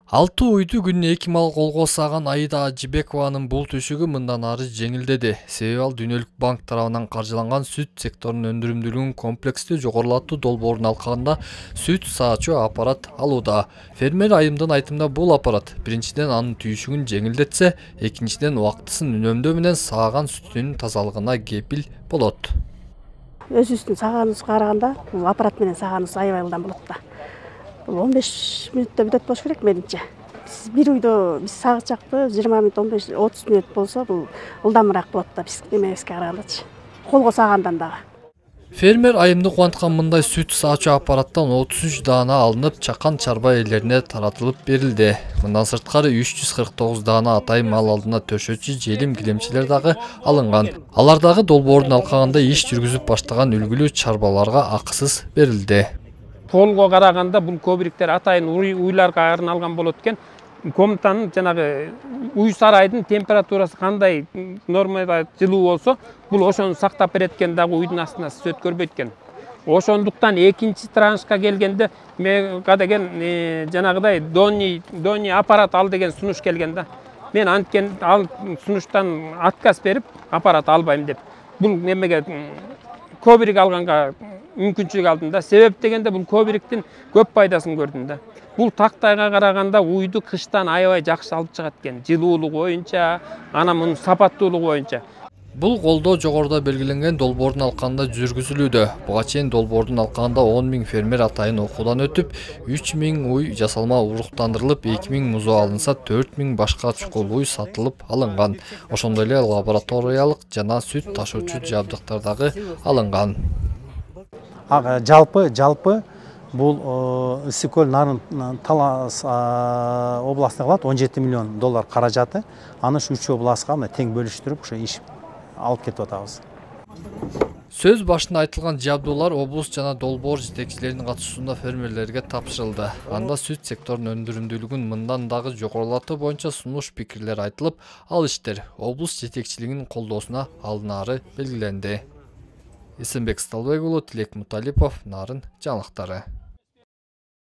6 uyду күнүнө 2 мал колго саган Аида Ажибекованын бул түшүгү мындан ары жеңилдеди. Себеби ал Дүниөлүк банк тарабынан каржыланган сүт секторунун өндүрүмдүүлүгүн комплекстүү жогорулатуу долбоорун алкагында сүт саачу аппарат алууда. Фермер айымдын айтымында бул аппарат биринчиден анын түйүшүгүн жеңилдетсе, экинчиден убактысын үнөмдөө менен сааган сүтүнүн тазалыгына кепил болот. Өзүбүздүн саганыбызга караганда бул аппарат менен саганыбыз аябай ылдам болот да. 15 мүнөттө бүтөт болуш керек менимче. Бир үйдө биз сагычакты 20 мүнөт, 15-30 мүнөт болсо бул ылдамыраак болот да биз эмебизге карагандачы. Колго саагандан дагы. Фермер айымды кубанткан мындай сүт саачу аппараттан 33 даана алынып, чакан чарба ээлерине таратылып берилди. Мындан сырткары 349 даана атайын мал алдына төшөөчү желим килемчилер дагы алынган. Алар дагы долбоордун алкагында иш жүргүзүп баштаган үлгүлүү чарбаларга акысыз берилди. Колго караганда бул көбүрүктөр атайын уйларга арналган болот экен. Комнатанын жанагы уй сарайдын температурасы кандай нормада жылуу болсо, бул ошону сактап берет экен дагы уйдун астына сөт көрбөйт экен. Ошондуктан экинчи траншка келгенде мага деген жанагыдай дони аппарат ал деген сунуш келген да. Мен анткен ал сунуштан отказ берип, аппарат албайм деп. Бул немеге көбүрүк алганга мүмкүнчүлүк алдым да. Себеп дегенде бул көбүрүктүн көп пайдасын көрдүм да. Бул тактайга караганда уйду кыштан аябай жакшы алып чыгат экен. Жылуулугу боюнча, анан мунун сапаттуулугу боюнча. Бул колдоо жогоруда белгиленген долбоордун алкагында жүргүзүлүүдө. Буга чейин долбоордун алкагында 10 000 фермер атайын окуудан өтүп, 3 000 уй жасалма уруктандырылып, 2 000 музу алынса, 4 000 башка чукул уй сатылып алынган. Ошондой эле лабораториялык жана сүт ташуучу жабдыктар дагы алынган. Жалпы бул Ысык-Көл Нарын Талас областына калат 17 миллион доллар каражаты. Аны 3 областка тең бөлүштүрүп, ошо иш алып кетип атабыз. Сөз башында айтылган жабдуулар облус жана долбоор жетекчилеринин катышуусунда фермерлерге тапшырылды. Анда сүт секторунун өндүрүмдүүлүгүн мындан дагы жогорулатуу боюнча сунуш пикирлер айтылып, ал иштер облус жетекчилигинин колдоосуна алынары белгиленди. Эсенбек Сталбек уулу, Тилек Муталипов, Нарын жаңылыктары.